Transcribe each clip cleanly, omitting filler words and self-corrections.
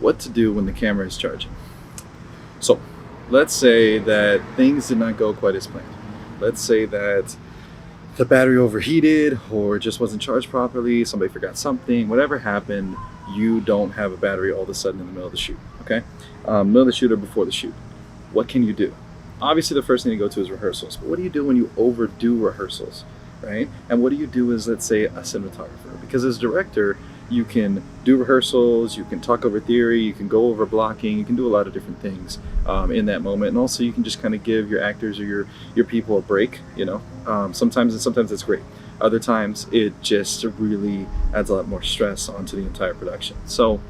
what to do when the camera is charging. So let's say that things did not go quite as planned. Let's say that the battery overheated or just wasn't charged properly, somebody forgot something, whatever happened, you don't have a battery all of a sudden in the middle of the shoot, okay? Middle of the shoot or before the shoot. What can you do? Obviously the first thing to go to is rehearsals, but what do you do when you overdo rehearsals, right? And what do you do as, let's say, a cinematographer? Because as director, you can do rehearsals, you can talk over theory, you can go over blocking, you can do a lot of different things in that moment. And also you can just kind of give your actors or your people a break, you know. Sometimes it's great. Other times it just really adds a lot more stress onto the entire production. So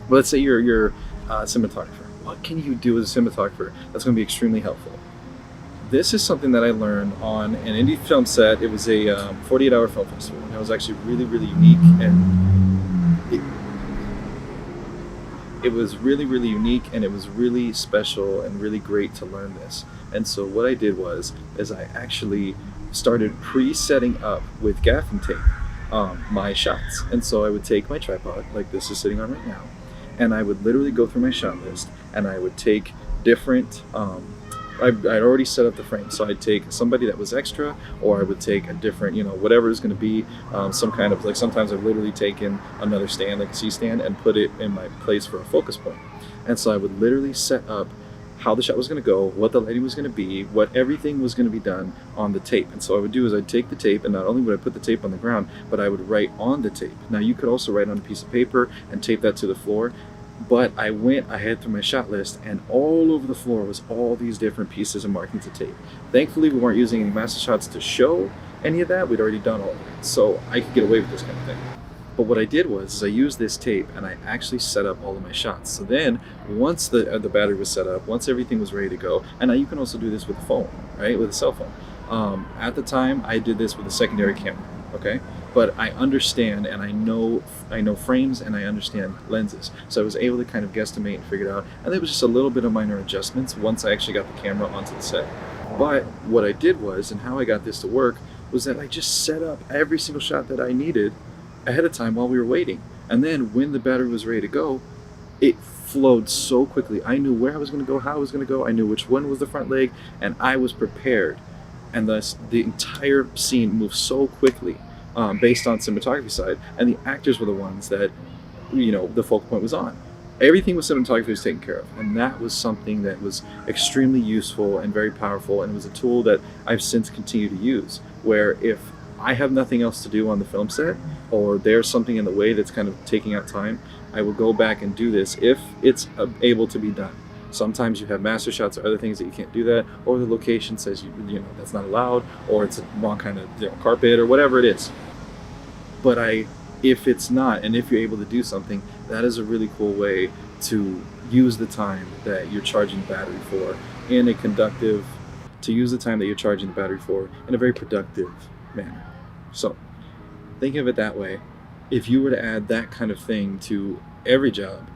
let's say you're a cinematographer. What can you do as a cinematographer that's going to be extremely helpful? This is something that I learned on an indie film set. It was a 48-hour film festival, and it was actually really, really unique, and it was really, really unique, and it was really special and really great to learn this. And so what I did is I actually started pre-setting up with gaffing tape my shots. And so I would take my tripod, like this is sitting on right now, and I would literally go through my shot list, and I would take different I'd already set up the frame, so I'd take somebody that was extra, or I would take a different, you know, whatever it's going to be, some kind of, like sometimes I've literally taken another stand, like a C-stand, and put it in my place for a focus point. And so I would literally set up how the shot was going to go, what the lighting was going to be, what everything was going to be done on the tape. And so what I would do is I'd take the tape, and not only would I put the tape on the ground, but I would write on the tape. Now you could also write on a piece of paper and tape that to the floor. But I went ahead through my shot list, and all over the floor was all these different pieces and markings of tape. Thankfully, we weren't using any master shots to show any of that. We'd already done all of it, so I could get away with this kind of thing. But what I did was I used this tape, and I actually set up all of my shots. So then, once the battery was set up, once everything was ready to go, and now you can also do this with a phone, right, with a cell phone. At the time, I did this with a secondary camera, okay? But I understand, and I know frames, and I understand lenses. So I was able to kind of guesstimate and figure it out. And there was just a little bit of minor adjustments once I actually got the camera onto the set. But what I did was, and how I got this to work, was that I just set up every single shot that I needed ahead of time while we were waiting. And then when the battery was ready to go, it flowed so quickly. I knew where I was going to go, how I was going to go. I knew which one was the front leg, and I was prepared. And thus, the entire scene moved so quickly. Based on cinematography side, and the actors were the ones that, you know, the focal point was on. Everything with cinematography was taken care of, and that was something that was extremely useful and very powerful, and it was a tool that I've since continued to use, where if I have nothing else to do on the film set, or there's something in the way that's kind of taking out time, I will go back and do this if it's able to be done. Sometimes you have master shots or other things that you can't do that, or the location says you know that's not allowed, or it's a wrong kind of carpet or whatever it is. But if it's not, and if you're able to do something, that is a really cool way to use the time that you're charging the battery for in a conductive, to use the time that you're charging the battery for in a very productive manner. So thinking of it that way, if you were to add that kind of thing to every job,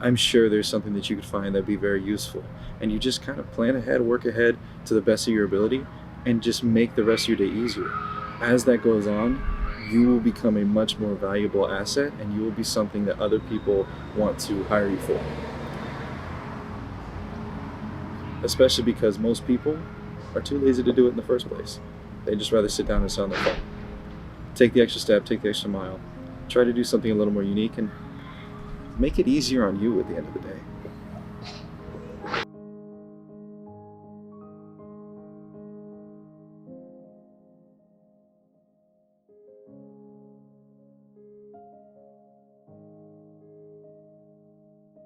I'm sure there's something that you could find that'd be very useful. And you just kind of plan ahead, work ahead to the best of your ability, and just make the rest of your day easier. As that goes on, you will become a much more valuable asset, and you will be something that other people want to hire you for. Especially because most people are too lazy to do it in the first place. They just rather sit down and sit on their phone. Take the extra step, take the extra mile, try to do something a little more unique, and make it easier on you at the end of the day.